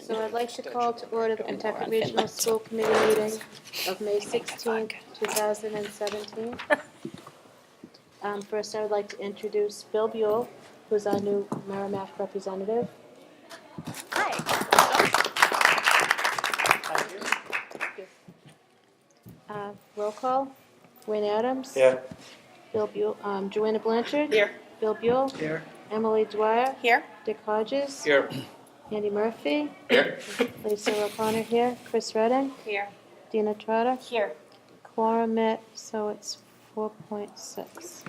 So I'd like to call to order the Pentucket Regional School Committee meeting of May 16, 2017. First, I would like to introduce Bill Buell, who is our new Merrimack representative. Hi. Roll call, Wayne Adams. Here. Bill Buell, Joanna Blanchard. Here. Bill Buell. Here. Emily Dwyer. Here. Dick Hodges. Here. Andy Murphy. Here. Lisa O'Connor here. Chris Redding. Here. Dina Trotter. Here. Quorum met, so it's 4.6.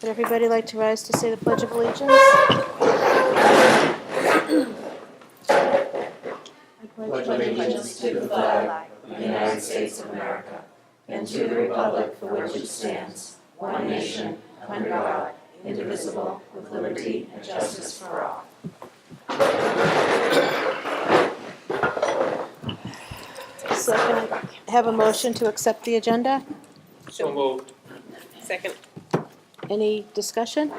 Would everybody like to rise to say the Pledge of Allegiance? Pledge allegiance to the flag of the United States of America and to the republic for which it stands, one nation, under God, indivisible, with liberty and justice for all. So can I have a motion to accept the agenda? So moved. Second. Any discussion?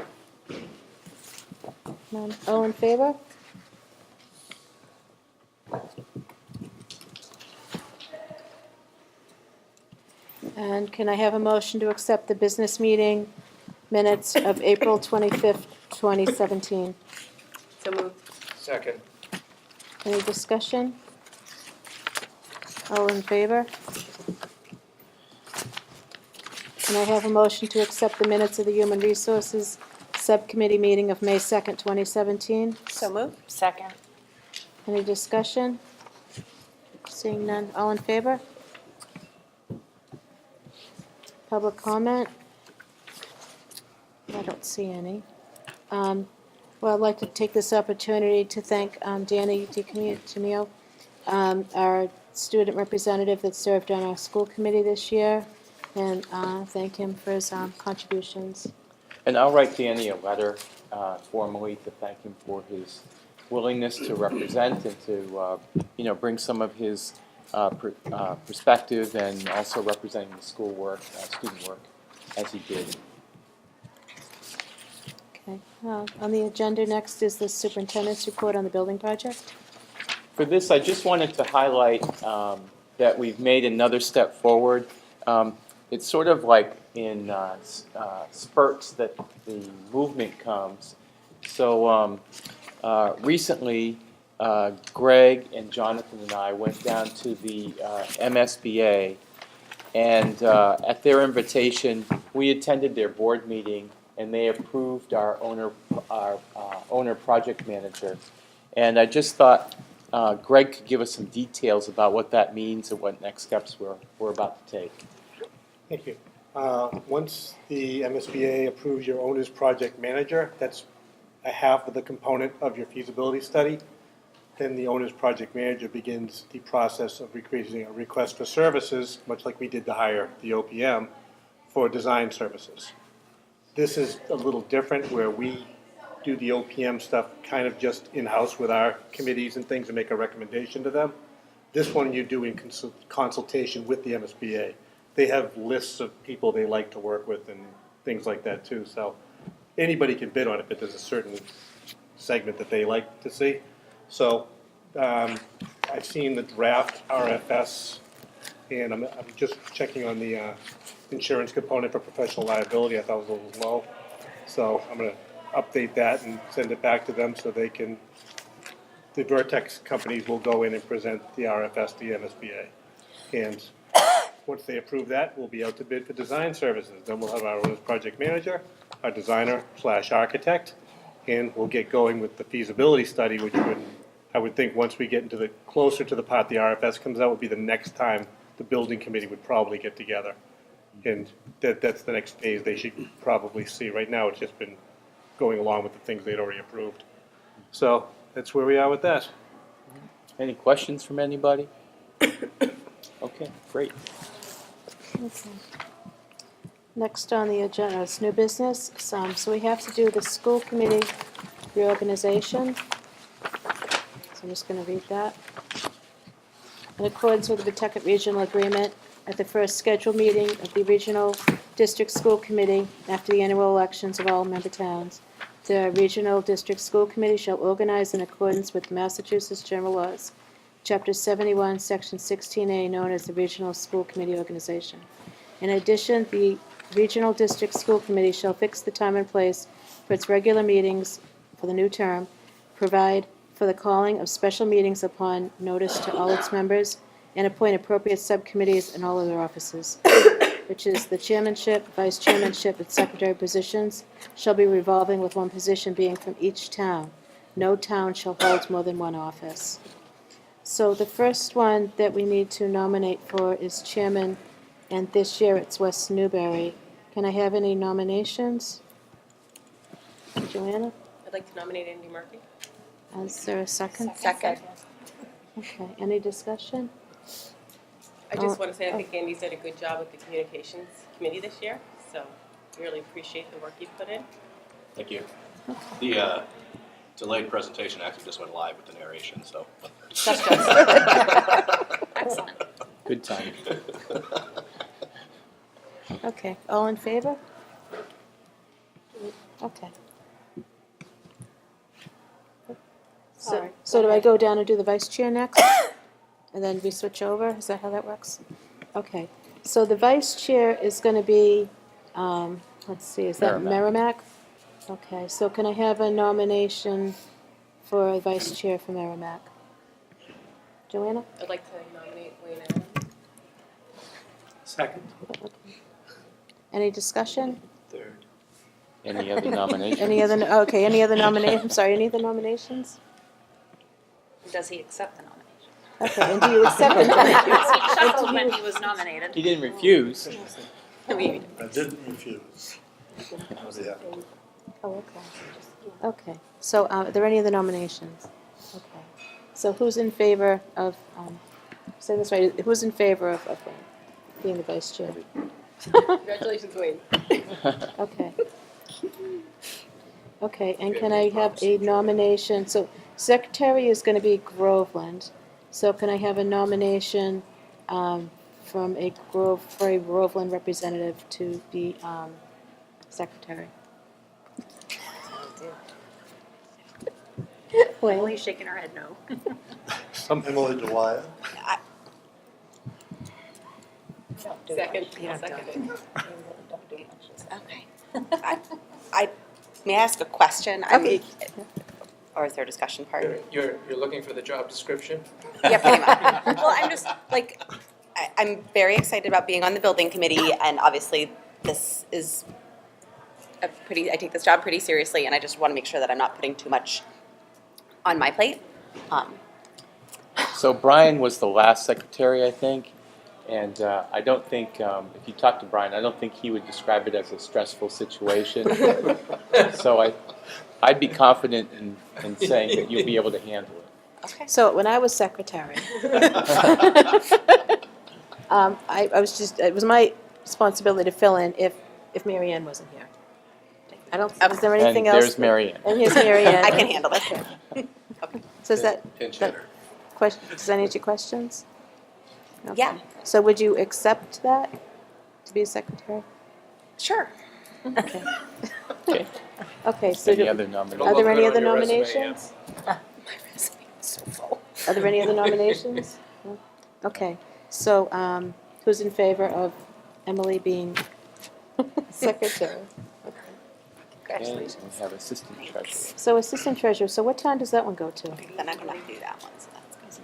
None. All in favor? And can I have a motion to accept the business meeting minutes of April 25th, 2017? So moved. Second. Any discussion? All in favor? Can I have a motion to accept the minutes of the Human Resources Subcommittee meeting of May 2nd, 2017? So moved. Second. Any discussion? Seeing none, all in favor? Public comment? I don't see any. Well, I'd like to take this opportunity to thank Danny DiCamillo, our student representative that served on our school committee this year, and thank him for his contributions. And I'll write Danny a letter formally to thank him for his willingness to represent and to, bring some of his perspective and also representing the school work, student work, as he did. Okay. On the agenda next is the superintendent's report on the building project. For this, I just wanted to highlight that we've made another step forward. It's sort of like in spurts that the movement comes. So recently, Greg and Jonathan and I went down to the MSBA, and at their invitation, we attended their board meeting, and they approved our owner project manager. And I just thought Greg could give us some details about what that means and what next steps we're about to take. Thank you. Once the MSBA approves your owner's project manager, that's a half of the component of your feasibility study. Then the owner's project manager begins the process of creating a request for services, much like we did to hire the OPM, for design services. This is a little different where we do the OPM stuff kind of just in-house with our committees and things and make a recommendation to them. This one you do in consultation with the MSBA. They have lists of people they like to work with and things like that too. So anybody can bid on it, but there's a certain segment that they like to see. So I've seen the draft RFS, and I'm just checking on the insurance component for professional liability. I thought it was a little low. So I'm going to update that and send it back to them so they can, the Vertex companies will go in and present the RFS to the MSBA. And once they approve that, we'll be out to bid for design services. Then we'll have our owner's project manager, our designer/architect, and we'll get going with the feasibility study, which I would think once we get into the closer to the part the RFS comes out would be the next time the building committee would probably get together. And that's the next phase they should probably see. Right now it's just been going along with the things they'd already approved. So that's where we are with that. Any questions from anybody? Okay, great. Okay. Next on the agenda is new business. So we have to do the school committee reorganization. So I'm just going to read that. In accordance with the Pentucket Regional Agreement, at the first scheduled meeting of the Regional District School Committee after the annual elections of all member towns, The Regional District School Committee shall organize in accordance with Massachusetts General Laws, Chapter 71, Section 16A, known as the Regional School Committee Organization. In addition, the Regional District School Committee shall fix the time and place for its regular meetings for the new term, provide for the calling of special meetings upon notice to all its members, and appoint appropriate subcommittees in all of their offices, which is the chairmanship, vice chairmanship, and secretary positions shall be revolving with one position being from each town. No town shall hold more than one office. So the first one that we need to nominate for is chairman, and this year it's West Newbury. Can I have any nominations? Joanna, I'd like to nominate Andy Murphy. is there a second? Second. Okay, any discussion? I Oh, just want to say I think Andy's did a good job with the communications committee this year, so really appreciate the work you've put in. Thank you. The delayed presentation actually just went live with the narration, so. Excellent. Good time. Okay, all in favor? Okay. So do I go down and do the vice chair next? And then we switch over? Is that how that works? Okay. So the vice chair is going to be, let's see, is that Merrimack? Okay, so can I have a nomination for a vice chair for Merrimack? Joanna? I'd like to nominate Wayne Allen. Second. Okay. Any discussion? Third. Any other nominations? Any other, okay, any other nominations? I'm sorry, any other nominations? Does he accept the nomination? Okay, and do you accept the nomination? He shuffled when he was nominated. He didn't refuse. I didn't refuse. Yeah. Oh, okay. Okay, so are there any other nominations? Okay. So who's in favor of, say this right, who's in favor of being the vice chair? Congratulations, Wayne. Okay. Okay, and can I have a nomination, so secretary is going to be Groveland, so can I have a nomination from a Groveland representative to be secretary? Emily's shaking her head no. Emily Dwyer. Second. Second. Okay. May I ask a question? I mean, or is there a discussion part? You're looking for the job description? Yeah, pretty much. Well, I'm just, like, I'm very excited about being on the building committee, and obviously this is I take this job pretty seriously, and I just want to make sure that I'm not putting too much on my plate. So Brian was the last secretary, I think, and I don't think, if you talk to Brian, I don't think he would describe it as a stressful situation. So I'd be confident in saying that you'll be able to handle it. Okay. So when I was secretary, I was just, it was my responsibility to fill in if Mary Ann wasn't here. I don't, is there anything And else? there's Mary Ann. And here's Mary Ann. I can handle it. So is that, Pinch that hitter. question, does that answer your questions? Okay. Yeah. So would you accept that, to be a secretary? Sure. Okay. Okay. Okay, so Any do, other are nominations? Look there any good other on your resume, nominations? My resume is so full. Are there any other nominations? No? Okay, so, who's in favor of Emily being secretary? And we have assistant treasurer. So assistant treasurer, so what town does that one go to? Then I don't have to do that one, so that's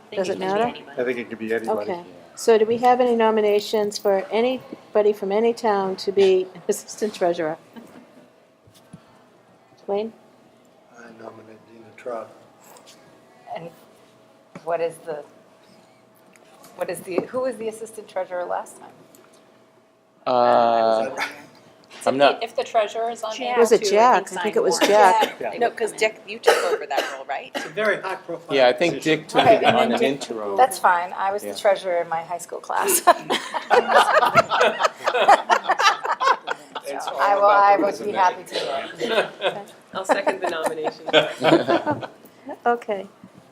good. Does it matter? I think it could be anybody. Okay, so do we have any nominations for anybody from any town to be an assistant treasurer? Wayne? I nominate Dina Trotter. And who was the assistant treasurer last time? I'm not, If the treasurer is on there. Was it Jack? I think it was Jack. Yeah. No, because Dick, you took over that role, right? It's a very high profile. yeah, I think Dick took Okay, it and on then an Dick- interim. That's fine, I was Yeah. the treasurer in my high school class. It's all I about the would be resume. happy to do it. I'll second the nomination. Okay,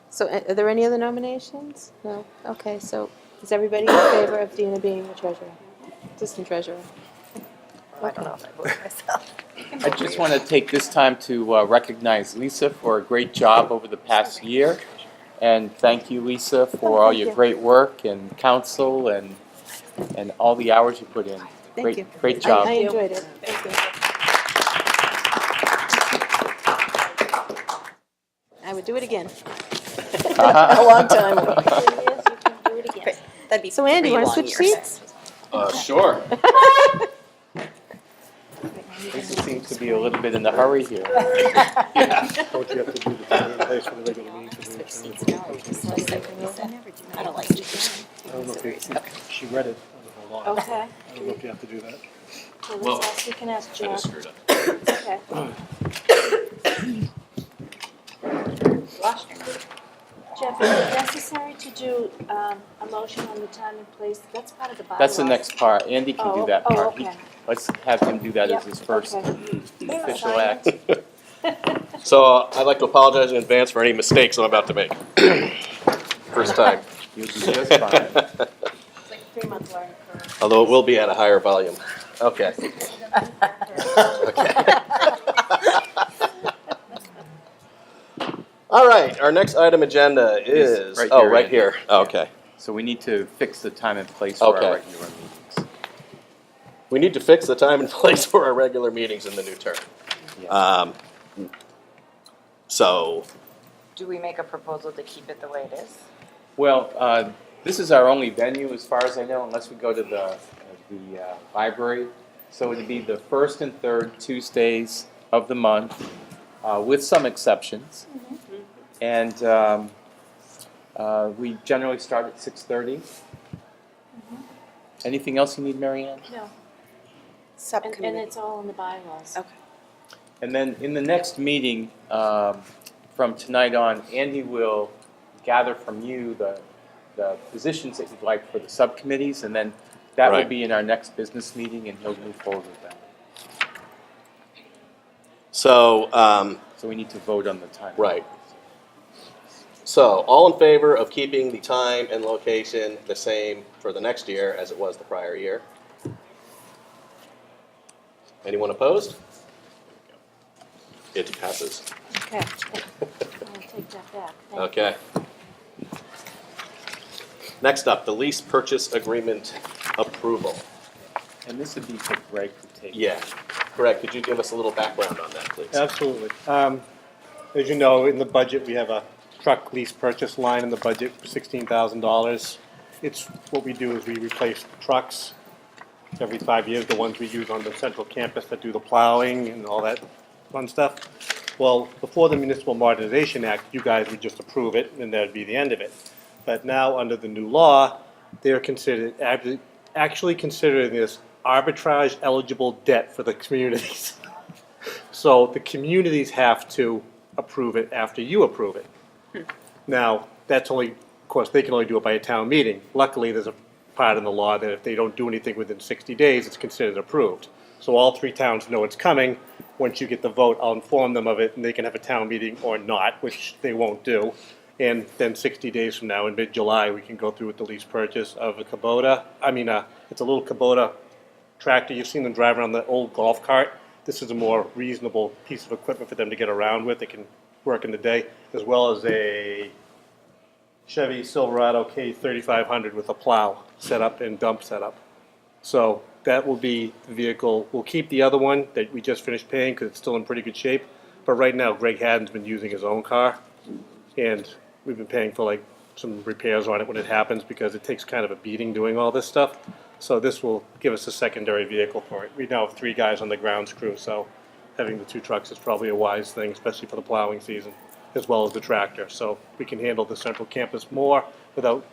so are there any other nominations? No? Okay, so is everybody in favor of Dina being the treasurer, assistant treasurer? I don't know if I voted myself. I just want to take this time to recognize Lisa for a great job over the past year. And thank you, Lisa, for all thank your you. great work and counsel and all the hours you put in. Thank you. Great job. I enjoyed it. Thank you. I would do it again. Uh-huh. A long time ago. Yes, you can do it again. That'd be So Andy, you 3 want to long switch years. seats? Sure. Lisa seems to be a little bit in a hurry here. Don't you have to do the time and place for the regular meeting for the return? I don't like I don't know if she read it. Hold on. Okay. I don't know if you have to do that. So Well, let's ask, you can ask I Jeff. just screwed up. Okay. Lost your mind. Jeff, is it necessary to do a motion on the time and place? That's part of the bylaws. That's the next part. Andy can do that Oh, part. okay. Let's have him do that as Yep, his first okay. official act. So I'd like to apologize in advance for any mistakes I'm about to make. First time. You'll do just fine. It's like a 3-month learning curve. Although it will be at a higher volume. Okay. Okay. All right, our next item agenda is, right oh, here, right Andy. here. Okay. So we need to fix the time and place for Okay. our regular meetings. We need to fix the time and place for our regular meetings in the new term. Yeah. So, Do we make a proposal to keep it the way it is? Well, this is our only venue, as far as I know, unless we go to the library. So it'd be the first and third Tuesdays of the month, with some exceptions. And we generally start at 6:30. Anything else you need, Mary Ann? No, and Subcommittee. it's all in the bylaws. Okay. And then in the next meeting, from tonight on, Andy will gather from you the positions that you'd like for the subcommittees, and then that will Right. be in our next business meeting, and he'll move forward with that. so, So we need to vote on the time. Right. So, all in favor of keeping the time and location the same for the next year as it was the prior year? Anyone opposed? It passes. Okay. I'll take that back. Thank you. Okay. Next up, the lease purchase agreement approval. And this would be for Greg to take. Yeah. Greg, could you give us a little background on that, please? Absolutely. As you know, in the budget, we have a truck lease purchase line in the budget for $16,000. It's, what we do is we replace trucks every 5 years, the ones we use on the central campus that do the plowing and all that fun stuff. Well, before the Municipal Modernization Act, you guys would just approve it and that'd be the end of it. But now, under the new law, they're considered, actually considering this arbitrage eligible debt for the communities. So the communities have to approve it after you approve it. Now, that's only, of course, they can only do it by a town meeting. Luckily, there's a part in the law that if they don't do anything within 60 days, it's considered approved. So all 3 towns know it's coming. Once you get the vote, I'll inform them of it, and they can have a town meeting or not, which they won't do. And then 60 days from now, in mid-July, we can go through with the lease purchase of a Kubota. It's a little Kubota tractor. You've seen them drive around the old golf cart. This is a more reasonable piece of equipment for them to get around with. They can work in the day, as well as a Chevy Silverado K3500 with a plow setup and dump setup. So that will be the vehicle. We'll keep the other one that we just finished paying because it's still in pretty good shape. But right now, Greg Haddon's been using his own car, and we've been paying for like some repairs on it when it happens because it takes kind of a beating doing all this stuff. So this will give us a secondary vehicle for it. We now have 3 guys on the grounds crew, so having the 2 trucks is probably a wise thing, especially for the plowing season, as well as the tractor. So we can handle the central campus more without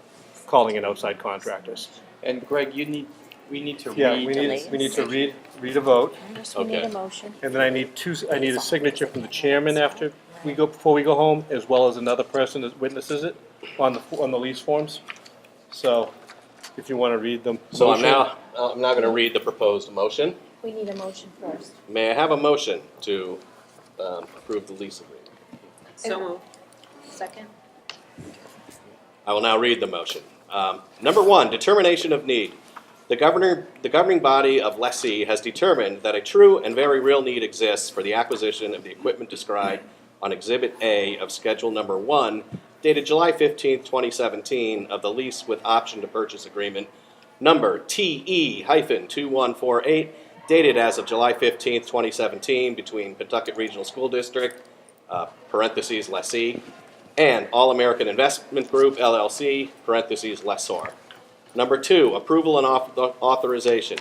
calling in outside contractors. And Greg, we need to Yeah, read. we need to read a vote, First, we need Okay. a motion. and then I need a signature from the chairman before we go home, as well as another person that witnesses it on the lease forms. So if you want to read them. So I'm now going to read the proposed motion. We need a motion first. May I have a motion to approve the lease agreement? So moved. Second? I will now read the motion. Number 1, determination of need. The governing body of lessee has determined that a true and very real need exists for the acquisition of the equipment described on Exhibit A of Schedule Number 1, dated July 15, 2017, of the lease with option to purchase agreement number TE-2148, dated as of July 15, 2017, between Pentucket Regional School District, parentheses lessee, and All American Investment Group, LLC, parentheses lessor. Number 2, approval and authorization.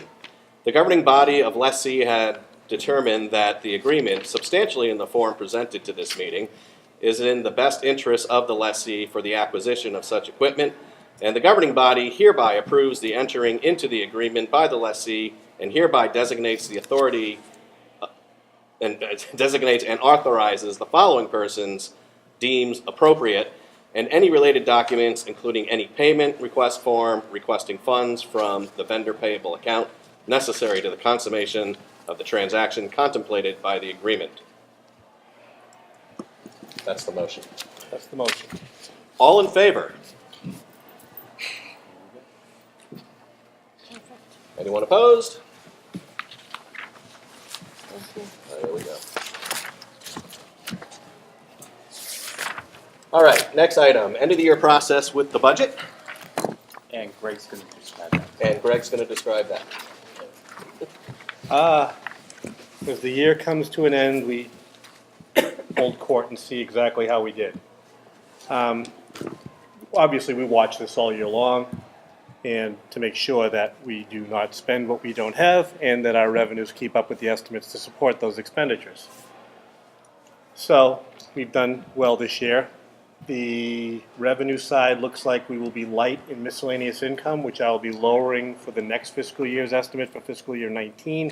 The governing body of lessee had determined that the agreement, substantially in the form presented to this meeting, is in the best interest of the lessee for the acquisition of such equipment, and the governing body hereby approves the entering into the agreement by the lessee and hereby designates the authority and designates and authorizes the following persons deems appropriate, and any related documents, including any payment request form requesting funds from the vendor payable account necessary to the consummation of the transaction contemplated by the agreement. That's the motion. That's the motion. All in favor? Anyone opposed? There we go. All right, next item, end of the year process with the budget, And Greg's going to describe that. and Greg's going to describe that. As the year comes to an end, we hold court and see exactly how we did. Obviously, we watch this all year long, and to make sure that we do not spend what we don't have, and that our revenues keep up with the estimates to support those expenditures. So, we've done well this year. The revenue side looks like we will be light in miscellaneous income, which I'll be lowering for the next fiscal year's estimate for fiscal year 19,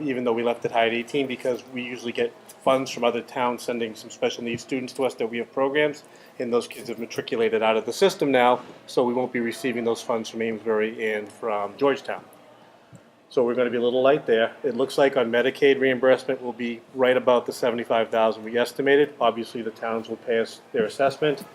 even though we left it high at 18, because we usually get funds from other towns sending some special needs students to us that we have programs, and those kids have matriculated out of the system now, so we won't be receiving those funds from Amesbury and from Georgetown. So we're going to be a little light there. It looks like on Medicaid reimbursement will be right about the $75,000 we estimated. Obviously, the towns will pay us their assessment.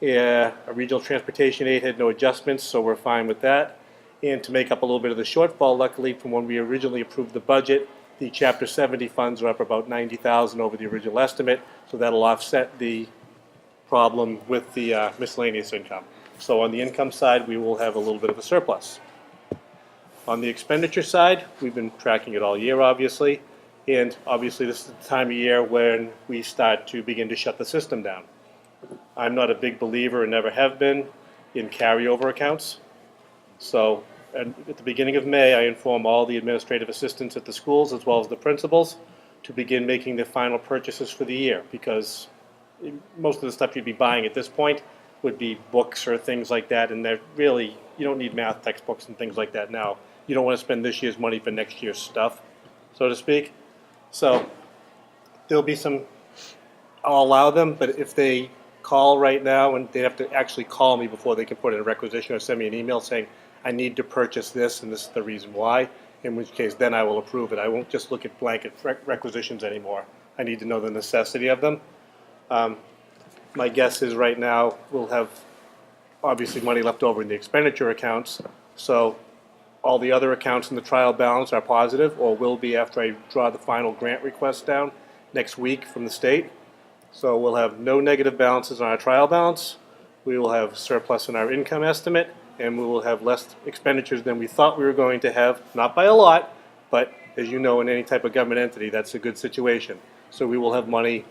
A regional transportation aid had no adjustments, so we're fine with that. And to make up a little bit of the shortfall, luckily, from when we originally approved the budget, the Chapter 70 funds are up about $90,000 over the original estimate, so that'll offset the problem with the miscellaneous income. So on the income side, we will have a little bit of a surplus. On the expenditure side, we've been tracking it all year, obviously, and obviously this is the time of year when we start to begin to shut the system down. I'm not a big believer, and never have been, in carryover accounts. So at the beginning of May, I inform all the administrative assistants at the schools, as well as the principals, to begin making the final purchases for the year, because most of the stuff you'd be buying at this point would be books or things like that, and they're really, you don't need math textbooks and things like that now. You don't want to spend this year's money for next year's stuff, so to speak. So there'll be some, I'll allow them, but if they call right now, and they have to actually call me before they can put in a requisition or send me an email saying, I need to purchase this and this is the reason why, in which case then I will approve it. I won't just look at blanket requisitions anymore. I need to know the necessity of them. My guess is right now we'll have obviously money left over in the expenditure accounts, so all the other accounts in the trial balance are positive, or will be after I draw the final grant request down next week from the state. So we'll have no negative balances on our trial balance, we will have surplus in our income estimate, and we will have less expenditures than we thought we were going to have, not by a lot, but as you know, in any type of government entity, that's a good situation. So we will have money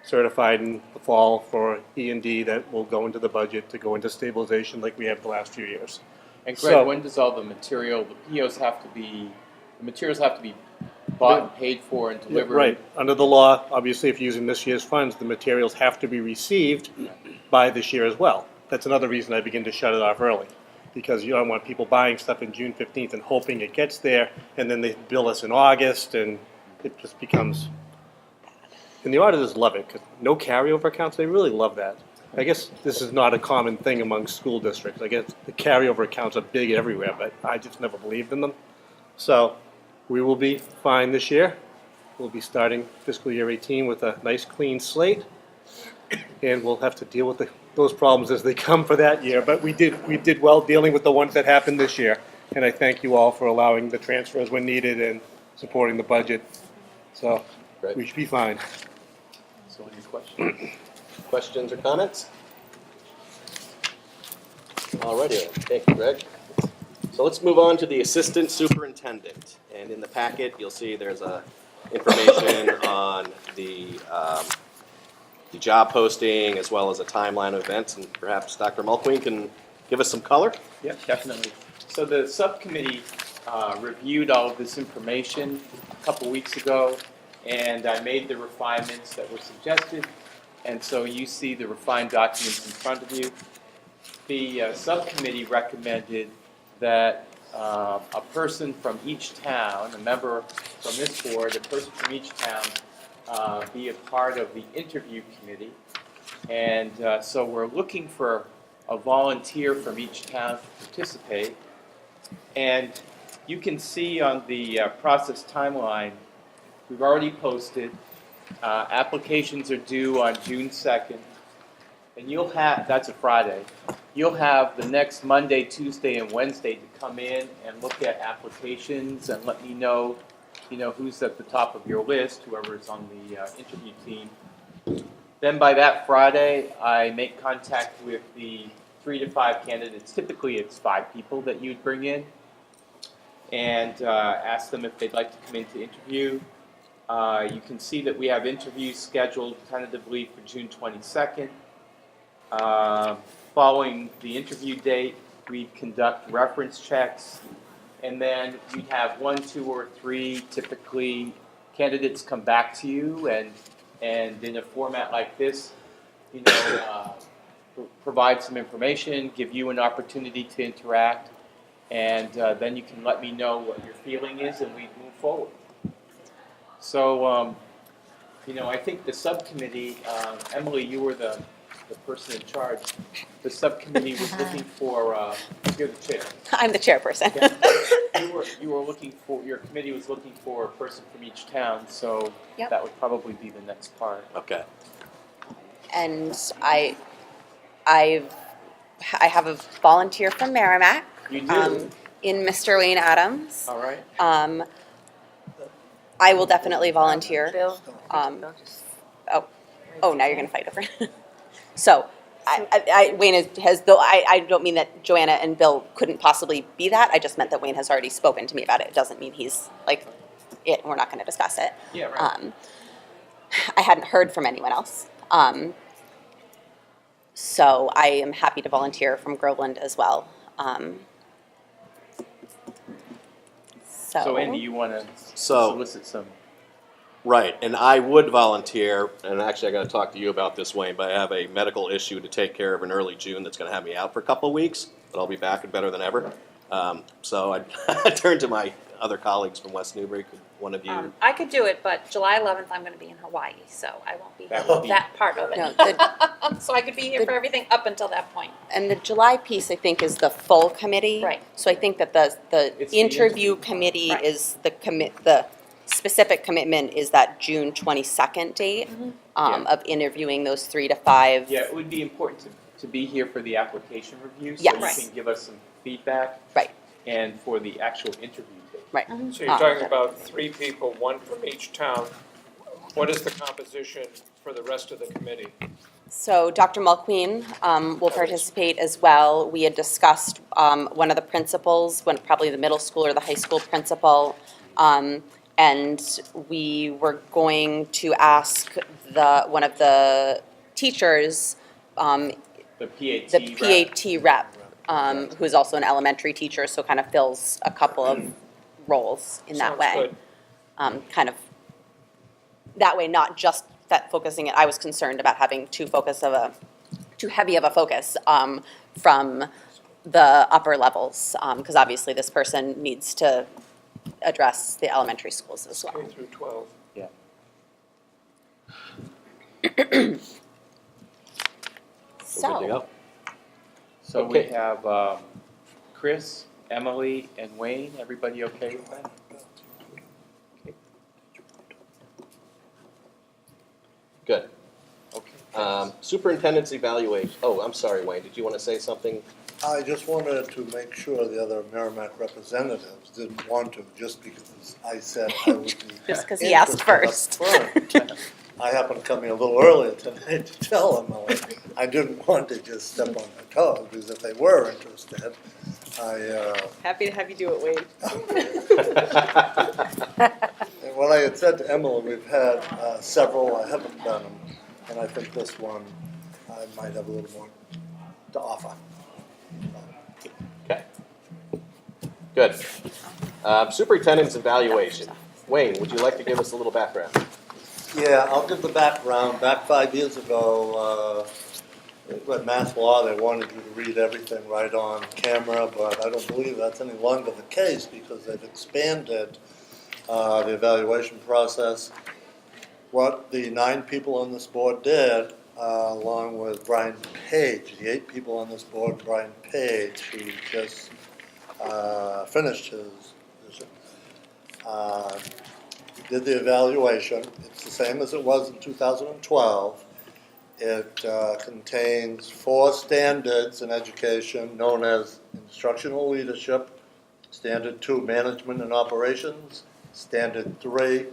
certified in the fall for E&D that will go into the budget to go into stabilization like we have the last few years. And Greg, when does all the material, the POs have to be, the materials have to be bought and paid for and delivered? Right. Under the law, obviously, if you're using this year's funds, the materials have to be received by this year as well. That's another reason I begin to shut it off early, because you don't want people buying stuff in June 15th and hoping it gets there, and then they bill us in August, and it just becomes... And the auditors love it, because no carryover accounts, they really love that. I guess this is not a common thing among school districts. I guess the carryover accounts are big everywhere, but I just never believed in them. So we will be fine this year. We'll be starting fiscal year 18 with a nice clean slate, and we'll have to deal with those problems as they come for that year. But we did well dealing with the ones that happened this year, And I thank you all for allowing the transfers when needed and supporting the budget. So Great. we should be fine. So any questions? Questions or comments? Alrighty, then. Thank you, Greg. So let's move on to the assistant superintendent. And in the packet, you'll see there's information on the job posting as well as a timeline of events. And perhaps Dr. Mulqueen can give us some color. Yeah, definitely. So the subcommittee reviewed all of this information a couple weeks ago, and I made the refinements that were suggested. And so you see the refined documents in front of you. The subcommittee recommended that a person from each town, a member from this board, a person from each town, be a part of the interview committee. And so we're looking for a volunteer from each town to participate. And you can see on the process timeline, we've already posted. Applications are due on June 2nd. And you'll have, that's a Friday, you'll have the next Monday, Tuesday, and Wednesday to come in and look at applications and let me know, who's at the top of your list, whoever's on the interview team. Then by that Friday, I make contact with the 3 to 5 candidates. Typically, it's 5 people that you'd bring in, and ask them if they'd like to come in to interview. You can see that we have interviews scheduled tentatively for June 22nd. Following the interview date, we'd conduct reference checks, and then you'd have 1, 2, or 3 typically candidates come back to you, and in a format like this, provide some information, give you an opportunity to interact, and then you can let me know what your feeling is, and we move forward. So, I think the subcommittee, Emily, you were the person in charge. The subcommittee was looking for, you're the chair. I'm the chairperson. You were looking for, your committee was looking for a person from each town, so Yep. that would probably be the next part. Okay. And I have a volunteer from Merrimack. You do? In Mr. Wayne Adams. All right. I will definitely volunteer. Bill? Now you're gonna fight over it. So, Wayne has, though I don't mean that Joanna and Bill couldn't possibly be that, I just meant that Wayne has already spoken to me about it. It doesn't mean he's we're not gonna discuss it. Yeah, right. I hadn't heard from anyone else. So I am happy to volunteer from Groveland as well. So Andy, you want to So- solicit some? Right, and I would volunteer, and actually I gotta talk to you about this, Wayne, but I have a medical issue to take care of in early June that's gonna have me out for a couple of weeks, but I'll be back and better than ever. So I turn to my other colleagues from West Newbury. Could one of you? I could do it, but July 11th, I'm going to be in Hawaii, so I won't be That here would be- that part of it. No, So I could be here for everything up until that point. And the July piece, I think, is the full committee. Right. So I think that the It's the interview interview. committee Right. is the specific commitment is that June 22nd date Yeah. of interviewing those 3 to 5. Yeah, it would be important to be here for the application review, so Yes. you Right. can give us some feedback. Right. And for the actual interview date. Right. So you're talking about 3 people, 1 from each town. What is the composition for the rest of the committee? So Dr. Mulqueen will participate as well. We had discussed one of the principals, probably the middle school or the high school principal, and we were going to ask one of the teachers, The PAT the rep. PAT rep, who is also an elementary teacher, so kind of fills a couple of roles in that way. Sounds good. Kind of, that way, not just that focusing it, I was concerned about having too heavy of a focus from the upper levels, because obviously this person needs to address the elementary schools as well. K through 12. Yeah. So good to go. So we Okay. have Chris, Emily, and Wayne. Everybody okay with that? Good. Okay. Superintendent's evaluation. Oh, I'm sorry, Wayne, did you want to say something? I just wanted to make sure the other Merrimack representatives didn't want to, just because I said I would be Just 'cause he asked interested up front. I happened to come here a little earlier tonight to tell them, I didn't want to just step on their toes, because if they were interested, Happy to have you do it, Wayne. and what I had said to Emily, we've had several, I haven't done them, and I think this one, I might have a little more to offer. Okay. Good. Superintendent's evaluation. Wayne, would you like to give us a little background? Yeah, I'll give the background. Back 5 years ago, with math law, they wanted you to read everything right on camera, but I don't believe that's any longer the case because they've expanded the evaluation process. What the 9 people on this board did, along with Brian Page, the 8 people on this board, Brian Page, who just finished his position, did the evaluation. It's the same as it was in 2012. It contains 4 standards in education known as instructional leadership, Standard 2, management and operations, Standard 3,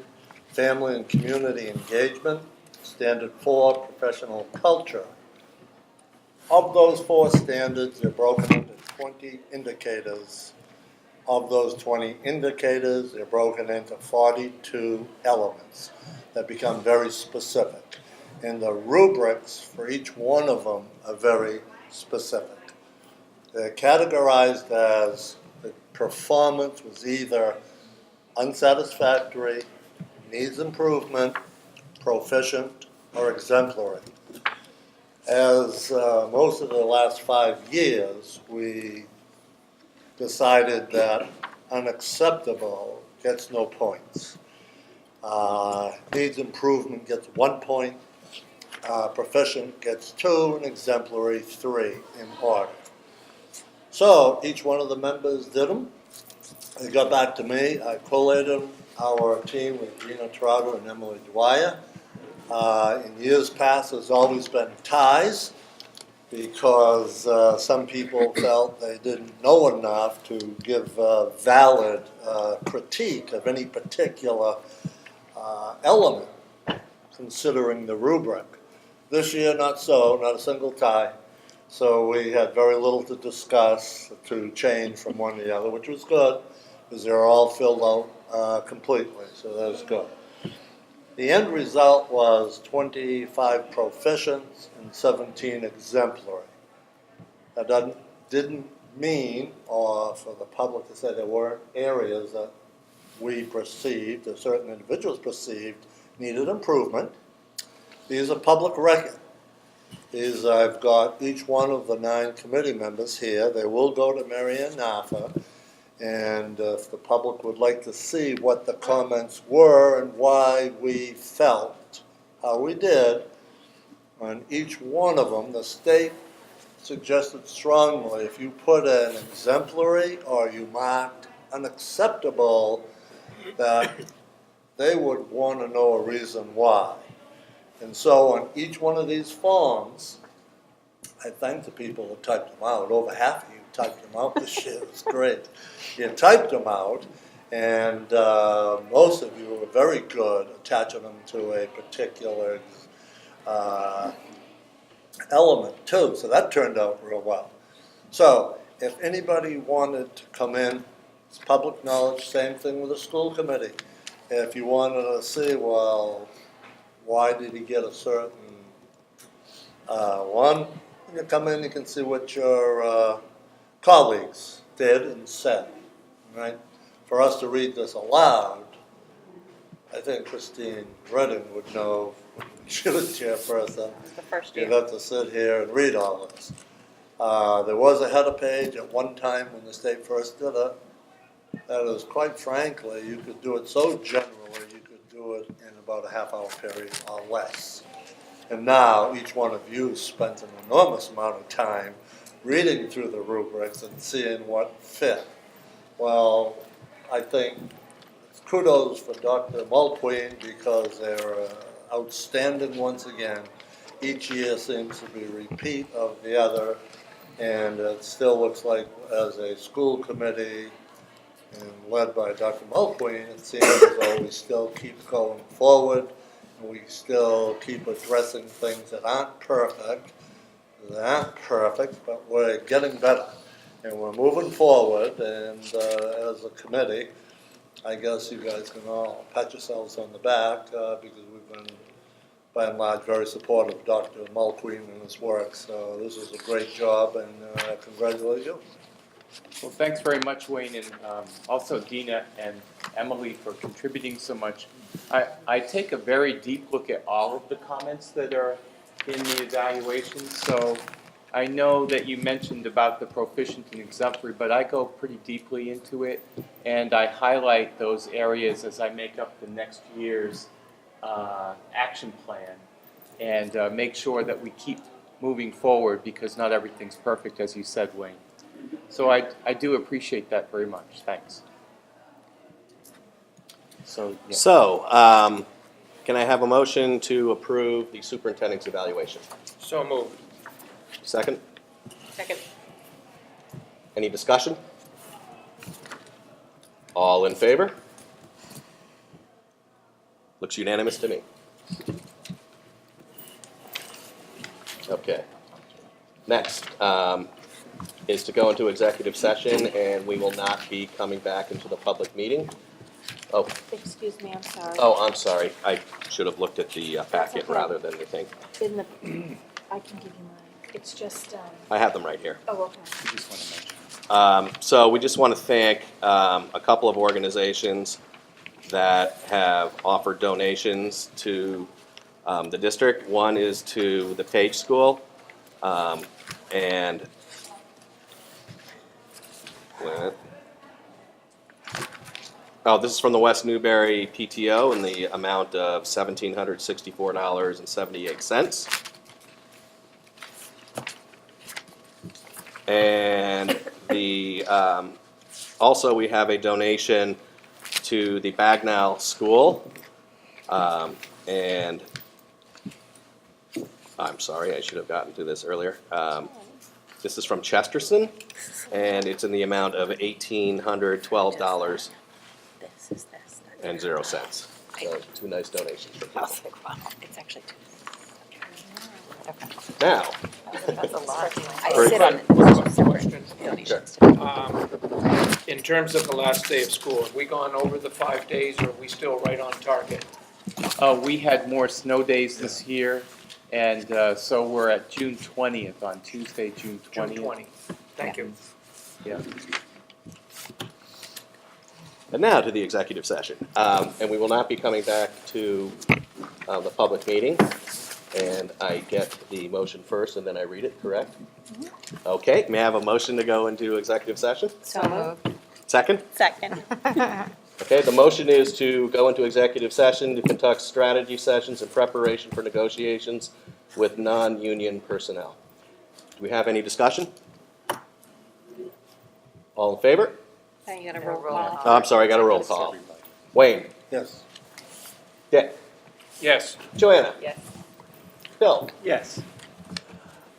family and community engagement, Standard 4, professional culture. Of those 4 standards, they're broken into 20 indicators. Of those 20 indicators, they're broken into 42 elements that become very specific. And the rubrics for each one of them are very specific. They're categorized as the performance was either unsatisfactory, needs improvement, proficient, or exemplary. As most of the last 5 years, we decided that unacceptable gets no points. Needs improvement gets 1 point, proficient gets 2, and exemplary 3 in order. So each one of the members did them. They got back to me. I collated them. Our team with Gina Trotter and Emily Dwyer. In years past, there's always been ties because some people felt they didn't know enough to give valid critique of any particular element, considering the rubric. This year, not so, not a single tie. So we had very little to discuss to change from one to the other, which was good, because they're all filled out completely, so that's good. The end result was 25 proficients and 17 exemplary. That didn't mean, or for the public to say there weren't areas that we perceived, or certain individuals perceived, needed improvement. These are public record. These, I've got each one of the 9 committee members here. They will go to Mary Ann Naffa. And if the public would like to see what the comments were and why we felt how we did, on each one of them, the state suggested strongly if you put an exemplary or you marked unacceptable, that they would want to know a reason why. And so on each one of these forms, I thank the people who typed them out. Over half of you typed them out this year. It was great. You typed them out, and most of you were very good attaching them to a particular element too. So that turned out real well. So if anybody wanted to come in, it's public knowledge, same thing with the school committee. If you wanted to see, well, why did he get a certain one? You come in, you can see what your colleagues did and said, right? For us to read this aloud, I think Christine Redding would know, she was chairperson. It's the first You'd year. have to sit here and read all this. There was a header page at one time when the state first did it. That is, quite frankly, you could do it so generally, you could do it in about a half-hour period or less. And now, each one of you spent an enormous amount of time reading through the rubrics and seeing what fit. Well, I think kudos for Dr. Mulqueen because they're outstanding once again each year seems to be a repeat of the other, and it still looks like as a school committee and led by Dr. Mulqueen, it seems as though we still keep going forward, and we still keep addressing things that aren't perfect. They aren't perfect, but we're getting better, and we're moving forward, and as a committee, I guess you guys can all pat yourselves on the back, because we've been, by and large, very supportive of Dr. Mulqueen and his work, so this is a great job, and I congratulate you. Well, thanks very much, Wayne, and also Dina and Emily for contributing so much. I take a very deep look at all of the comments that are in the evaluation, so I know that you mentioned about the proficient and exemplary, but I go pretty deeply into it, and I highlight those areas as I make up the next year's action plan, and make sure that we keep moving forward, because not everything's perfect, as you said, Wayne. So I do appreciate that very much. Thanks. So, yeah. So, can I have a motion to approve the superintendent's evaluation? So moved. Second? Second. Any discussion? All in favor? Looks unanimous to me. Okay. Next is to go into executive session, and we will not be coming back into the public meeting. Oh, Excuse me, I'm sorry. oh, I'm sorry. I should have looked at the packet okay. rather than the thing. In the, I can give you mine. It's just, I have them right here. oh, okay. I just want to mention. So we just want to thank a couple of organizations that have offered donations to the district. One is to the Page School, and this is from the West Newbury PTO in the amount of $1,764.78. And the also we have a donation to the Bagnall School, and I'm sorry, I should have gotten to this earlier. This is from Chesterton, and it's in the amount of $1,812.00. So 2 nice donations from I people. was like, wow, it's actually two. Now, That's a lot. I Very sit fun. on Question. donations. In terms of the last day of school, have we gone over the 5 days, or are we still right on target? We had more snow days this year, and so we're at June 20th, on Tuesday, June 20th. June 20. Thank you. Yeah. and now to the executive session. And we will not be coming back to the public meeting. And I get the motion first, and then I read it, correct? Okay, may I have a motion to go into executive session? So moved. Second? Second. Okay, the motion is to go into executive session to conduct strategy sessions in preparation for negotiations with non-union personnel. Do we have any discussion? All in favor? Now you gotta roll call. Oh, I'm sorry, I got a roll call. Wayne? Yes. Dick? Yes. Joanna? Yes. Bill? Yes.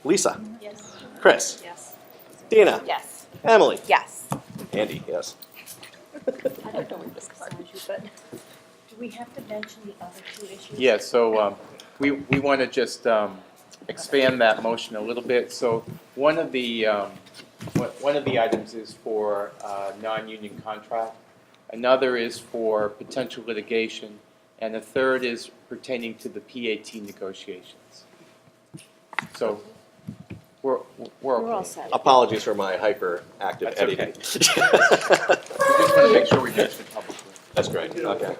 Lisa? Yes. Chris? Yes. Dina? Yes. Emily? Yes. Andy, yes. I don't know what this is, but do we have to mention the other two issues? Yeah, so we want to just expand that motion a little bit. So one of the items is for non-union contract. Another is for potential litigation. And the third is pertaining to the PAT negotiations. So we're We're all okay. set. Apologies for my hyperactive That's editing. We just want to make sure we mention it publicly. That's great, okay.